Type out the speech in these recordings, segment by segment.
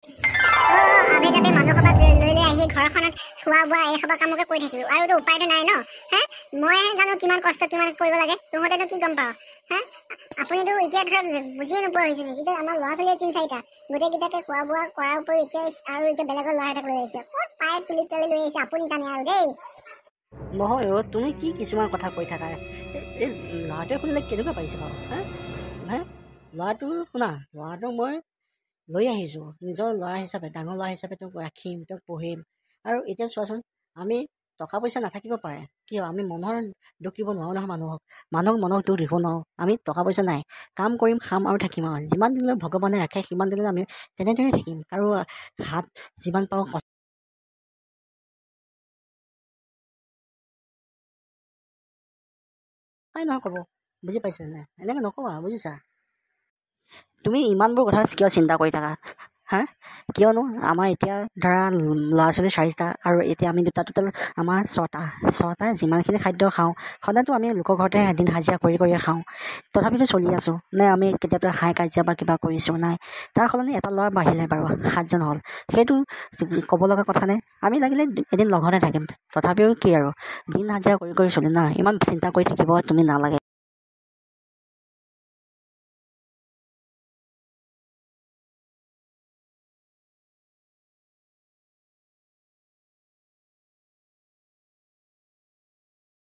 আবে যাবে মানুহ সবাক লৈ আহি ঘৰখনত খোৱা বোৱা এই সবা কামকে কৰি থাকিলো আৰু উপায়তো নাই ন। মই জানো কিমান কষ্ট কিমান কৰিব লাগে, তহঁতেনো কি গম পাওঁ? আপুনিতো এতিয়া ধৰক বুজিয়ে নোপোৱা হৈছে নেকি? এতিয়া আমাৰ ল'ৰা ছোৱালী 3-4টা গোটেইকেইটাকে খোৱা বোৱা কৰাৰ উপৰি এতিয়া বেলেগৰ ল'ৰা এটাক লৈ আহিছে। ক'ত পাই তুলি তুলি লৈ আহিছে আপুনি জানে আৰু দেই। নহয় তুমি কি কিছুমান কথা কৈ থাকা? এই ল'ৰাটোৱে শুনিলে কেনেকুৱা পাইছে বাৰু? ল'ৰাটো শুনা, ল'ৰাটোক মই লৈ আহিছোঁ নিজৰ ল'ৰা হিচাপে, ডাঙৰ ল'ৰা হিচাপে তেওঁক ৰাখিম, তেওঁক পঢ়িম। আৰু এতিয়া চোৱাচোন, আমি টকা পইচা নাথাকিব পাৰে, কিয় আমি মনৰ দুখ দিব নোৱাৰোঁ নহয় মানুহক মনৰ দুখ দিব নোৱাৰোঁ। আমি টকা পইচা নাই, কাম কৰিম, খাম আৰু থাকিম। আৰু যিমান দিনলৈ ভগৱানে ৰাখে সিমান দিনলৈ আমি তেনেদৰে থাকিম। আৰু হাত যিমান পাৰোঁ নহয় ক'ব, বুজি পাইছা নাই? এনেকৈ নক'বা, বুজিছা? তুমি ইমানবোৰ কথা কিয় চিন্তা কৰি থাকা? কিয়নো আমাৰ এতিয়া ধৰা ল'ৰা ছোৱালী 4টা আৰু এতিয়া আমি দুটা, টোটেল আমাৰ 6টা যিমানখিনি খাদ্য খাওঁ, সদায়তো আমি লোকৰ ঘৰতে এদিন হাজিৰা কৰি খাওঁ, তথাপিতো চলি আছোঁ। নে আমি কেতিয়াবা হাই কাজিয়া বা কিবা কৰিছোঁ? নাই। তাৰ সলনি এটা ল'ৰা বাঢ়িলে বাৰু 7জন হ'ল, সেইটো ক'ব লগা কথা নে? আমি লাগিলে এদিন লগতে থাকিম, তথাপিও কি আৰু দিন হাজিৰা কৰি চলিম না। ইমান চিন্তা কৰি থাকিব তুমি নালাগে।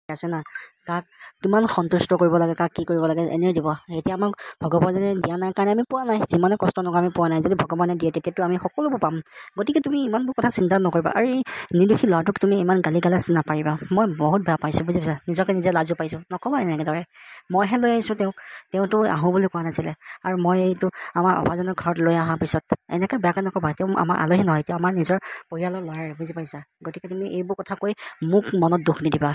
আছে না, কাক কিমান সন্তুষ্ট কৰিব লাগে, কাক কি কৰিব লাগে এনেই দিব। এতিয়া আমাক ভগৱানে দিয়া নাই কাৰণে আমি পোৱা নাই, যিমানে কষ্ট নকৰোঁ আমি পোৱা নাই। যদি ভগৱানে দিয়ে তেতিয়াতো আমি সকলোবোৰ পাম। গতিকে তুমি ইমানবোৰ কথা চিন্তা নকৰিবা। আৰু এই নিৰ্দোষী ল'ৰাটোক তুমি ইমান গালি গালাজ নাপাৰিবা। মই বহুত বেয়া পাইছোঁ, বুজি পাইছা? নিজকে নিজে লাজো পাইছোঁ। নক'বা এনেদৰে, মইহে লৈ আহিছোঁ তেওঁতো আহোঁ বুলি কোৱা নাছিলে। আৰু মই এইটো আমাৰ অভাজনৰ ঘৰত লৈ অহাৰ পিছত এনেকৈ বেয়াকৈ নক'বা। তেওঁ আমাৰ আলহী নহয়, তেওঁ আমাৰ নিজৰ পৰিয়ালৰ ল'ৰাই, বুজি পাইছা? গতিকে তুমি এইবোৰ কথা কৈ মোক মনত দুখ নিদিবা।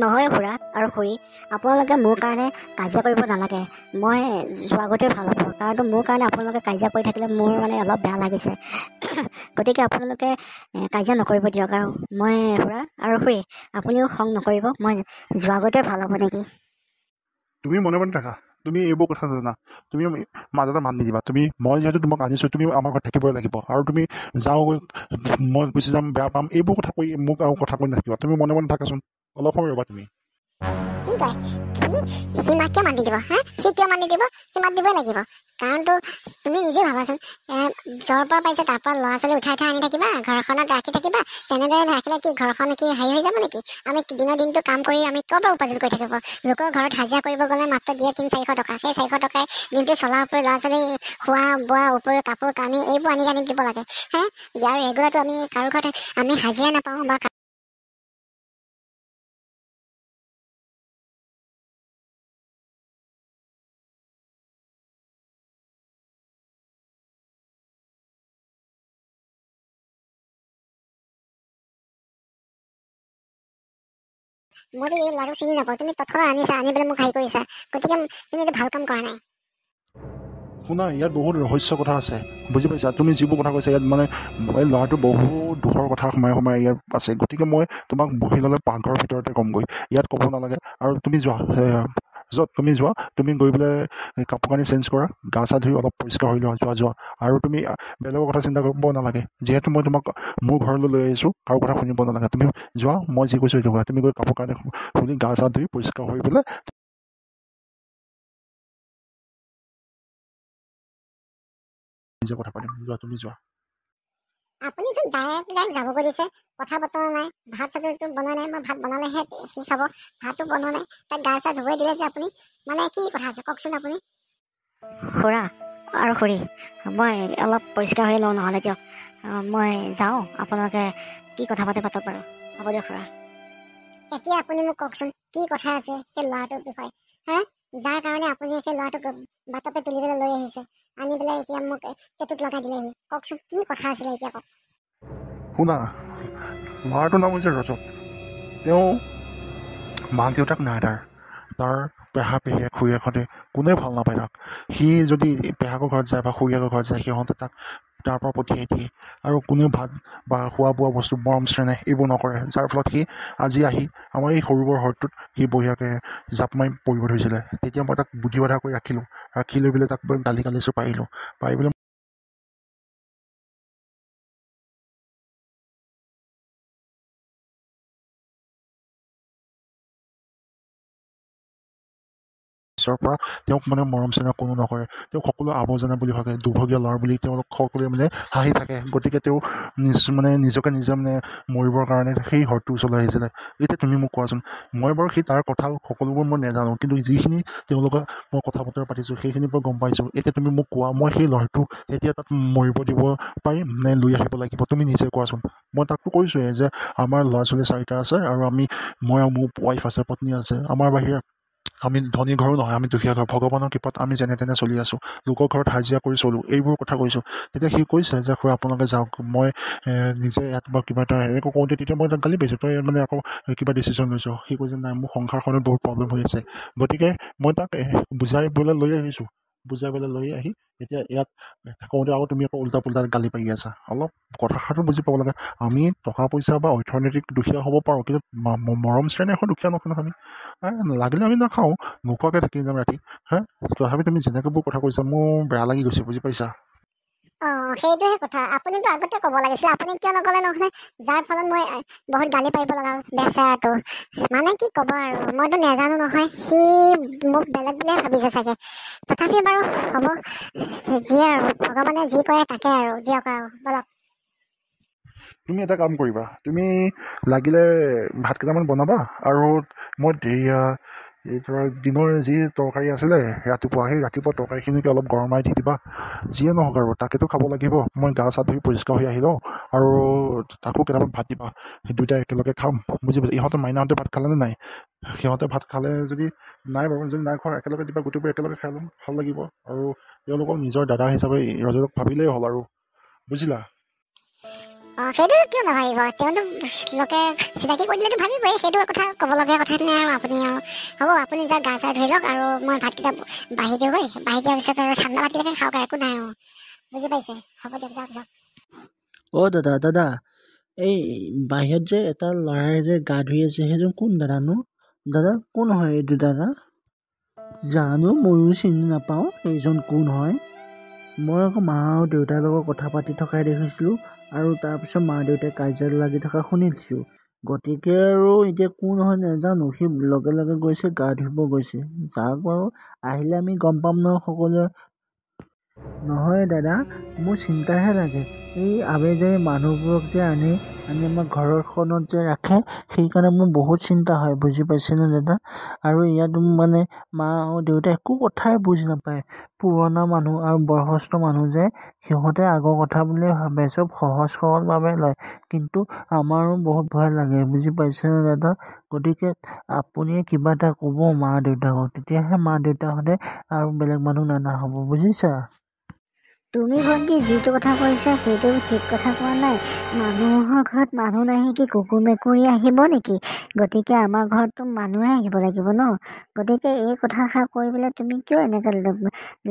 নহয় খুৰা আৰু খুৰী, আপোনালোকে মোৰ কাৰণে কাজিয়া কৰিব নালাগে। মই যোৱা আগতে ভাল হ'ব, কাৰণ মোৰ কাৰণে আপোনালোকে কাজিয়া কৰি থাকিলে মোৰ মানে অলপ বেয়া লাগিছে। গতিকে আপোনালোকে কাজিয়া নকৰিব দিয়ক। আৰু মই খুৰা আৰু খুৰী, আপুনিও খং নকৰিব, মই যোৱা আগতে ভাল হ'ব নেকি? তুমি মনে মনে থাকা, তুমি এইবোৰ কথা জানা, তুমি মাজতে মাত নিদিবা। মই যিহেতু তোমাক আনিছোঁ, তুমি আমাৰ ঘৰত থাকিবই লাগিব। আৰু তুমি যাওঁ মই গুচি যাম, বেয়া পাম, এইবোৰ কথা কৈ মোক আৰু কথা কৈ নাথাকিবা। তুমি মনে মনে থাকাচোন, অলপ সময় ৰ'বা তুমি। কি কয়? সি মাক কিয় মাত নিদিব? সি কিয় মাত নিদিব? সি মাত দিবই লাগিব। কাৰণতো তুমি নিজে ভাবাচোন, য'ৰ পৰা পাইছে তাৰ পৰা ল'ৰা ছোৱালী উঠাই আনি থাকিবা, ঘৰখনত ৰাখি থাকিবা। তেনেদৰে নাৰাখিলে কি ঘৰখন কি হেৰি হৈ যাব নেকি? আমি দিনৰ দিনটো কাম কৰি আমি ক'ৰ পৰা উপাৰ্জন কৰি থাকিব? লোকৰ ঘৰত হাজিৰা কৰিব গ'লে মাত্ৰ দিয়ে 300-400 টকা। সেই 400 টকাই দিনটো চলাৰ উপৰি ল'ৰা ছোৱালী খোৱা বোৱা উপৰি কাপোৰ কানি এইবোৰ আনি দিব লাগে। আৰু ৰেগুলাৰটো আমি কাৰো ঘৰত আমি হাজিৰা নাপাওঁ বা মইতো এই ল'ৰাটোক চিনি নাপাওঁ। তুমি তৎক্ষণাত আনিছা, আনি পেলাই মোক হেৰি কৰিছা। গতিকে তুমি এইটো ভাল কাম কৰা নাই। শুনা, ইয়াত বহুত ৰহস্য কথা আছে, বুজি পাইছা? তুমি যিবোৰ কথা কৈছা ইয়াত মানে এই ল'ৰাটো বহুত দুখৰ কথা সোমাই ইয়াত আছে। গতিকে মই তোমাক বহি ল'লে পাকঘৰৰ ভিতৰতে ক'মগৈ, ইয়াত ক'ব নালাগে। আৰু তুমি যোৱা, য'ত তুমি যোৱা, তুমি গৈ পেলাই কাপোৰ কানি চেঞ্জ কৰা, গা চা ধুই অলপ পৰিষ্কাৰ হৈ লোৱা, যোৱা। আৰু তুমি বেলেগৰ কথা চিন্তা কৰিব নালাগে। যিহেতু মই তোমাক মোৰ ঘৰলৈ লৈ আহিছোঁ, কাৰো কথা শুনিব নালাগে। তুমি যোৱা, মই যি কৈছোঁ সেইটো কৰা। তুমি গৈ কাপোৰ কানি খুলি গা চা ধুই পৰিষ্কাৰ হৈ পেলাই নিজে কথা পাতিম। যোৱা, তুমি যোৱা। আপুনি চোন ডাইৰেক্ট যাব কৰি দিছে, কথা বতৰা নাই, ভাত চাতটো বনোৱা নাই। মই ভাত বনালেহে সি খাব, ভাতো বনোৱা নাই। তাক গা চা ধুৱাই দিলে যে আপুনি, মানে কি কথা আছে কওকচোন আপুনি? খুৰা আৰু খুৰী, মই অলপ পৰিষ্কাৰ হৈ লওঁ, নহ'লে দিয়ক মই যাওঁ। আপোনালোকে কি কথা পাতে পাতক বাৰু। হ'ব দিয়ক খুৰা। এতিয়া আপুনি মোক কওকচোন, কি কথা আছে সেই ল'ৰাটোৰ বিষয়ে? যাৰ কাৰণে আপুনি সেই ল'ৰাটোক বাটতে তুলি পেলাই লৈ আহিছে, আনি পেলাই এতিয়া মোক টেটুত লগাই দিলেহি। কওকচোন কি কথা আছিলে এতিয়া কওক। শুনা, ল'ৰাটোৰ নাম হৈছে ৰজত। তেওঁ মাক দেউতাক নাই, তাৰ পেহা পেহীয়েক খুৰীয়েকহঁতে কোনেও ভাল নাপায় তাক। সি যদি পেহাকৰ ঘৰত যায় বা খুৰীয়েকৰ ঘৰত যায়, সিহঁতে তাক তাৰ পৰা পঠিয়াই দিয়ে। আৰু কোনেও ভাত বা খোৱা বোৱা বস্তু মৰম চেনেহ এইবোৰ নকৰে। যাৰ ফলত সি আজি আহি আমাৰ এই সৰুবৰ ঘৰটোত সি বঢ়িয়াকৈ জাপ মাৰি পৰিব ধৰিছিলে। তেতিয়া মই তাক বুদ্ধি বাধা কৰি ৰাখি লৈ পেলাই তাক গালি গালিছোঁ পাৰিলোঁ, পাৰি পেলাই পিছৰ পৰা তেওঁক মানে মৰম চেনেহ কোনো নকৰে, তেওঁক সকলো আৱৰ্জনা বুলি ভাবে, দুভগীয়া ল'ৰা বুলি তেওঁলোক সকলোৱে মানে হাঁহি থাকে। গতিকে তেওঁ নিজকে নিজে মানে মৰিবৰ কাৰণে সেই হ্ৰদটোৰ ওচৰলৈ আহিছিলে। এতিয়া তুমি মোক কোৱাচোন, মই বাৰু সেই তাৰ কথা সকলোবোৰ মই নাজানো, কিন্তু যিখিনি তেওঁলোকক মই কথা বতৰা পাতিছোঁ সেইখিনিৰ পৰা গম পাইছোঁ। এতিয়া তুমি মোক কোৱা, মই সেই ল'ৰাটোক এতিয়া তাত মৰিব দিব পাৰিম নে লৈ আহিব লাগিব? তুমি নিজে কোৱাচোন। মই তাকতো কৈছোঁৱে যে আমাৰ ল'ৰা ছোৱালী 4টা আছে, আৰু মই আৰু মোৰ ৱাইফ আছে, পত্নী আছে। আমাৰ বাহিৰে আমি ধনী ঘৰো নহয়, আমি দুখীয়া ঘৰ। ভগৱানৰ কৃপাত আমি যেনে তেনে চলি আছোঁ, লোকৰ ঘৰত হাজিৰা কৰি চলোঁ, এইবোৰ কথা কৈছোঁ। তেতিয়া সি কৈছে যে খুৰা আপোনালোকে যাওক, মই নিজে ইয়াত বা কিবা এটা এনেকৈ কওঁতে তেতিয়া মই তাক গালি পাইছোঁ, তই মানে আকৌ কিবা ডিচিশ্যন লৈছোঁ। সি কৈছে নাই, মোৰ সংসাৰখনত বহুত প্ৰব্লেম হৈ আছে। গতিকে মই তাক বুজাই পেলাই লৈ আহিছোঁ, বুজাই পেলাই লৈ আহি এতিয়া ইয়াত কওঁতে আকৌ তুমি আকৌ উল্টা পুল্টা গালি পাৰি আছা। অলপ কথাষাৰটো বুজি পাব লাগে। আমি টকা পইচা বা অৰ্থনৈতিক দুখীয়া হ'ব পাৰোঁ, কিন্তু মৰম চেনেহৰ দুখীয়া নহয় আমি। লাগিলে আমি নাখাওঁ, নোখোৱাকৈ থাকি যাম ৰাতি, তথাপি তুমি যেনেকৈবোৰ কথা কৈছা মোৰ বেয়া লাগি গৈছে, বুজি পাইছা? সেইটোহে কথা। আপুনিতো আগতে ক'ব লাগিছিলে, আপুনি কিয় নক'লে? নহয় যাৰ ফলত মই বহুত গালি পাৰিব লগা হ'ল বেচেৰাটো। মানে কি ক'ব আৰু, মইতো নাজানো নহয়, সি মোক বেলেগ বুলিয়ে ভাবিছে চাগে। তথাপি বাৰু হ'ব, যিয়ে আৰু ভগৱানে যি কৰে তাকে আৰু, দিয়ক আৰু বলক। তুমি এটা কাম কৰিবা, তুমি লাগিলে ভাত কেইটামান বনাবা, আৰু মই এই ধৰা দিনৰ যি তৰকাৰী আছিলে ৰাতিপুৱা, সেই ৰাতিপুৱা তৰকাৰীখিনিকে অলপ গৰমাই দি দিবা। যিয়ে নহওক আৰু তাকেতো খাব লাগিব। মই গা চা ধুই পৰিষ্কাৰ হৈ আহি লওঁ, আৰু তাকো কেইটামান ভাত দিবা, সেই দুয়োটাই একেলগে খাম, বুজি পাইছা? ইহঁতে মাইনাহঁতে ভাত খালেনে নাই? সিহঁতে ভাত খালে যদি নাই বাৰু, যদি নাই খোৱা একেলগে দিবা, গোটেইবোৰ একেলগে খাই ল'ম, ভাল লাগিব। আৰু তেওঁলোকক নিজৰ দাদা হিচাপে ৰজতক ভাবিলেই হ'ল আৰু, বুজিলা? সেইটো কিয় নাভাবিব? তেওঁতো লোকে চিনাকি কৰি দিলেতো ভাবিবই, সেইটো কথা ক'বলগীয়া কথাটো নাই। আৰু আপুনি আৰু হ'ব, আপুনি যাক গা চা ধুই লওক, আৰু মই ভাতকেইটা বাঢ়ি দিওঁগৈ। বাঢ়ি দিয়াৰ পিছত আৰু ঠাণ্ডা ভাতকেইটাকে খাওক, একো নাই আৰু, বুজি পাইছে? হ'ব দিয়ক, যাওক যাওক। দাদা, এই বাহিৰত যে এটা ল'ৰাই যে গা ধুই আছে, সেইজন কোন দাদানো? দাদা কোন হয় এইটো দাদা? জানো, ময়ো চিনি নাপাওঁ সেইজন কোন হয়। মই আকৌ মা আৰু দেউতাৰ লগত কথা পাতি থকাই দেখিছিলোঁ, আৰু তাৰপিছত মা দেউতাই কাজিয়াত লাগি থকা শুনিছিলোঁ। গতিকে আৰু এতিয়া কোন হয় নাজানো, সি লগে লগে গৈছে গা ধুব গৈছে। যাওক বাৰু, আহিলে আমি গম পাম নহয় সকলোৱে। নহয় দাদা, মোৰ চিন্তাহে লাগে। এই আবেজাৰী মানুহবোৰক যে আনি আমাৰ ঘৰখনত যে ৰাখে, সেইকাৰণে মোৰ বহুত চিন্তা হয়, বুজি পাইছেনে দাদা? আৰু ইয়াত মানে মা আৰু দেউতাই একো কথাই বুজি নাপায়। পুৰণা মানুহ আৰু বয়সস্থ মানুহ যে, সিহঁতে আগৰ কথা বুলিয়ে ভাবে, চব সহজ সৰলভাৱে লয়। কিন্তু আমাৰো বহুত ভয় লাগে, বুজি পাইছেনে দাদা? গতিকে আপুনিয়ে কিবা এটা ক'ব মা দেউতাকক, তেতিয়াহে মা দেউতাহঁতে আৰু বেলেগ মানুহ নানা হ'ব, বুজিছা? তুমি ভণ্টি যিটো কথা কৈছা সেইটো ঠিক কথা কোৱা নাই। মানুহৰ ঘৰত মানুহ নাহি কি কুকুৰ মেকুৰী আহিব নেকি? গতিকে আমাৰ ঘৰততো মানুহে আহিব লাগিব ন। গতিকে এই কথাষাৰ কৈ পেলাই তুমি কিয় এনেকৈ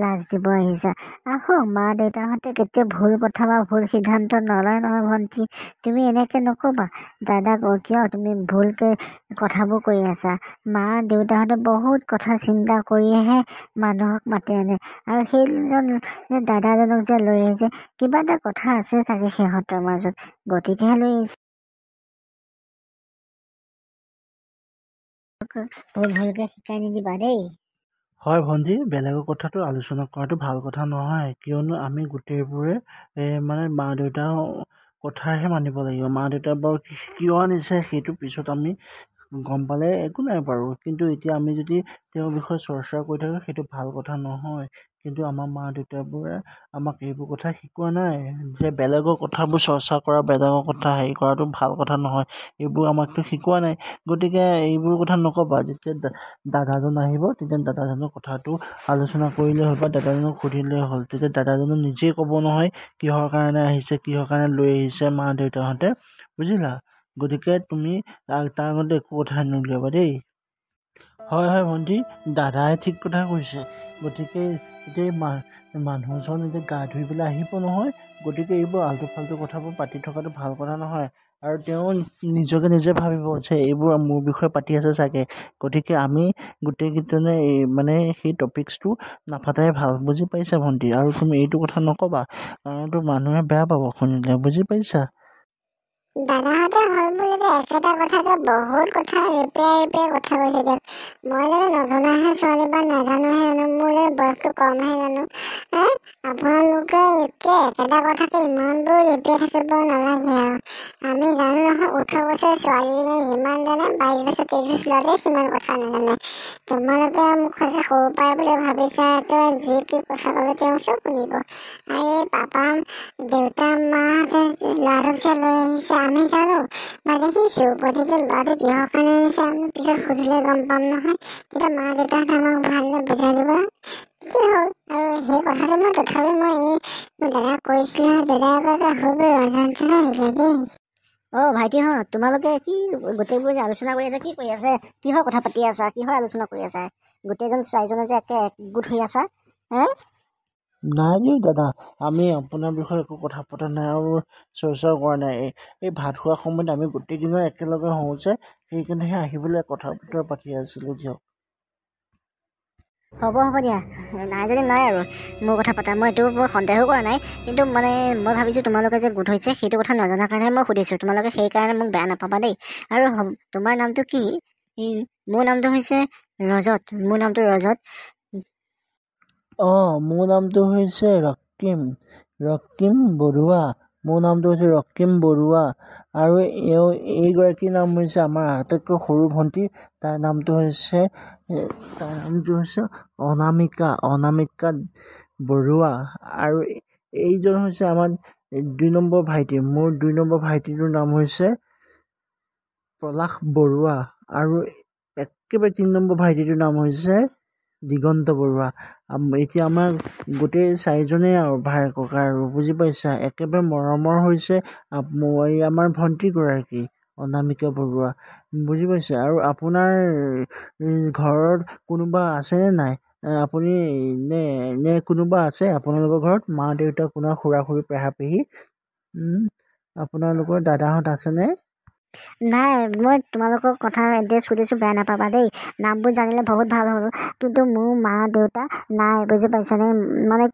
লাজ দিব আহিছা? আহক, মা দেউতাহঁতে কেতিয়া ভুল কথা বা ভুল সিদ্ধান্ত নলয় নহয় ভণ্টি। তুমি এনেকৈ নক'বা দাদাক, কিয় তুমি ভুলকৈ কথাবোৰ কৰি আছা। মা দেউতাহঁতে বহুত কথা চিন্তা কৰিহে মানুহক মাতি আনে, আৰু সেইজন দাদাজনক যে লৈ আহিছে, কিবা এটা কথা আছে চাগে সিহঁতৰ মাজত, গতিকেহে লৈ আহিছে। ভুলকৈ শিকাই নিদিবা দেই। হয় ভণ্টি, বেলেগৰ কথাটো আলোচনা কৰাটো ভাল কথা নহয়, কিয়নো আমি গোটেইবোৰে মানে মা দেউতাৰ কথাহে মানিব লাগিব। মা দেউতা বাৰু কিয় আনিছে সেইটো পিছত আমি গম পালে একো নাই বাৰু, কিন্তু এতিয়া আমি যদি তেওঁৰ বিষয়ে চৰ্চা কৰি থাকোঁ সেইটো ভাল কথা নহয়। কিন্তু আমাৰ মা দেউতাবোৰে আমাক এইবোৰ কথা শিকোৱা নাই যে বেলেগৰ কথাবোৰ চৰ্চা কৰা, বেলেগৰ কথা হেৰি কৰাটো ভাল কথা নহয়, এইবোৰ আমাকতো শিকোৱা নাই। গতিকে এইবোৰ কথা নক'বা। যেতিয়া দাদাজন আহিব তেতিয়া দাদাজনৰ কথাটো আলোচনা কৰিলেই হ'ল, বা দাদাজনক সুধিলেই হ'ল। তেতিয়া দাদাজনে নিজেই ক'ব নহয় কিহৰ কাৰণে আহিছে, কিহৰ কাৰণে লৈ আহিছে মা দেউতাহঁতে, বুজিলা? গতিকে তুমি তাৰ আগতে একো কথা নুলিয়াবা দেই। হয় ভণ্টি, দাদাই ঠিক কথা কৈছে। গতিকে এতিয়া মানুহজন এতিয়া গা ধুই পেলাই আহিব নহয়, গতিকে এইবোৰ আল্টু ফাল্টু কথাবোৰ পাতি থকাটো ভাল কথা নহয়। আৰু তেওঁ নিজকে নিজে ভাবিব যে এইবোৰ মোৰ বিষয়ে পাতি আছে চাগে। গতিকে আমি গোটেইকেইজনে মানে সেই টপিক্সটো নাপাতাই ভাল, বুজি পাইছা ভণ্টি? আৰু তুমি এইটো কথা নক'বা, কাৰণতো মানুহে বেয়া পাব শুনিলে, বুজি পাইছা? দাদাহঁতে হ'ল বুলি একেটা কথাতে বহুত কথা ৰিপেয়াৰ কথা কৈছে দিয়ক। মই জানো নজনাহে ছোৱালী বা নাজানোহে জানো, মোৰ যে বয়সটো কমহে জানো। আপোনালোকে একেটা কথাতে ইমানবোৰ ৰিপেয়াৰ থাকিব নালাগে আৰু। আমি জানো নহয় 18 বছৰ ছোৱালীজনীয়ে যিমান জানে 22 বছৰ 23 বছৰ ল'ৰাটোৱে সিমান কথা নাজানে। তোমালোকে মোক সৰু পাই বুলি ভাবিছা, একেবাৰে যি কি কথা ক'লে তেওঁ চব শুনিব। আৰু পাপা দেউতা মাহঁতে ল'ৰাটোক যে লৈ আহিছে আমি জানো বা দেখিছোঁ, গতিকে ল'ৰাটো কিহৰ কাৰণে আনিছে আমি পিছত সুধিলে গম পাম নহয়। তেতিয়া মা দেউতাহঁতে আমাক ভালদৰে বুজাই দিব কি হ'ল। আৰু সেই কথাটো তথাপি মই দাদাক কৈছিলোহে, দাদাই আকৌ সৰু ৰঞ্জনা দিলে দেই। ভাইটিহঁত, তোমালোকে কি গোটেইবোৰ যে আলোচনা কৰি আছা, কি কৰি আছে? কিহৰ কথা পাতি আছা? কিহৰ আলোচনা কৰি আছা? গোটেইজন চাৰিজনে যে একগোট হৈ আছা? নাই দিও দাদা, আমি আপোনাৰ বিষয়ে একো কথা পতা নাই আৰু চৰ্চাও কৰা নাই। এই ভাত খোৱা সময়ত আমি গোটেইদিনৰ একেলগে হওঁ যে, সেইকাৰণেহে আহিবলৈ কথা বতৰা পাতি আছিলোঁ দিয়ক। হ'ব দিয়া, নাই যদি নাই আৰু মোৰ কথা পতা। মই সন্দেহো কৰা নাই, কিন্তু মানে মই ভাবিছোঁ তোমালোকে যে গোট হৈছে সেইটো কথা নজনাৰ কাৰণেহে মই সুধিছোঁ। তোমালোকে সেইকাৰণে মোক বেয়া নাপাবা দেই। আৰু তোমাৰ নামটো কি? মোৰ নামটো হৈছে ৰজত। মোৰ নামটো ৰজত। মোৰ নামটো হৈছে ৰক্তিম বৰুৱা। মোৰ নামটো হৈছে ৰক্তিম বৰুৱা। আৰু এইগৰাকীৰ নাম হৈছে আমাৰ আটাইতকৈ সৰু ভণ্টি, তাৰ নামটো হৈছে অনামিকা বৰুৱা। আৰু এইজন হৈছে আমাৰ 2 নম্বৰ ভাইটি। মোৰ 2 নম্বৰ ভাইটিটোৰ নাম হৈছে পলাশ বৰুৱা। আৰু একেবাৰে 3 নম্বৰ ভাইটিটোৰ নাম হৈছে দিগন্ত বৰুৱা। এতিয়া আমাৰ গোটেই 4জনেই আৰু ভাই ককা আৰু, বুজি পাইছা? একেবাৰে মৰমৰ হৈছে আমাৰ ভণ্টিগৰাকী অনামিকা বৰুৱা, বুজি পাইছে? আৰু আপোনাৰ ঘৰত কোনোবা আছেনে নাই? আপুনি নে কোনোবা আছে আপোনালোকৰ ঘৰত? মা দেউতা, কোনোবা খুৰা খুৰী, পেহা পেহী, আপোনালোকৰ দাদাহঁত আছেনে? নাই, মই তোমালোকৰ কথা এড্ৰেছ সুধিছোঁ, বেয়া নাপাবা দেই। নামবোৰ জানিলে বহুত ভাল হ'ল, কিন্তু মোৰ মা দেউতা নাই, বুজি পাইছানে? মানে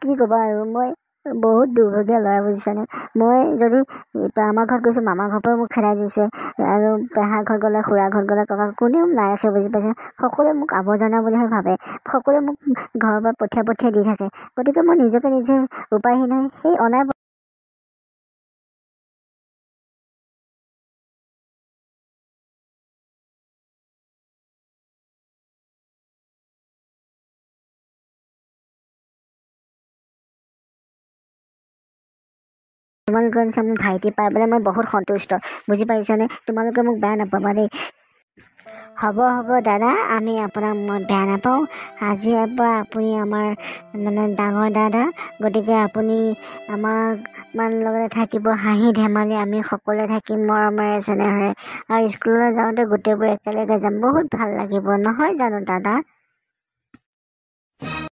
কি ক'বা আৰু, মই বহুত দুৰ্ভগীয়া ল'ৰা, বুজিছানে? মই যদি আমাৰ ঘৰত গৈছোঁ, মামাৰ ঘৰৰ পৰাও মোক খেদাই দিছে। আৰু পেহা ঘৰত গ'লে, খুৰা ঘৰত গ'লে, ককা কোনেও নাৰাখে, বুজি পাইছে? সকলোৱে মোক আৱৰ্জনা বুলিহে ভাবে। সকলোৱে মোক ঘৰৰ পৰা পঠিয়াই দি থাকে। গতিকে মই নিজকে নিজে উপায়হীন হৈ সেই অনাই তোমালোকে মোৰ ভাইটি পাই পেলাই মই বহুত সন্তুষ্ট, বুজি পাইছানে? তোমালোকে মোক বেয়া নাপাবা দেই। হ'ব দাদা, আমি আপোনাক মই বেয়া নাপাওঁ। আজিৰ পৰা আপুনি আমাৰ মানে ডাঙৰ দাদা, গতিকে আপুনি আমাৰ লগতে থাকিব, হাঁহি ধেমালি আমি সকলোৱে থাকিম মৰমেৰে চেনেহেৰে। আৰু স্কুললৈ যাওঁতে গোটেইবোৰ একেলগে যাম, বহুত ভাল লাগিব, নহয় জানো দাদা?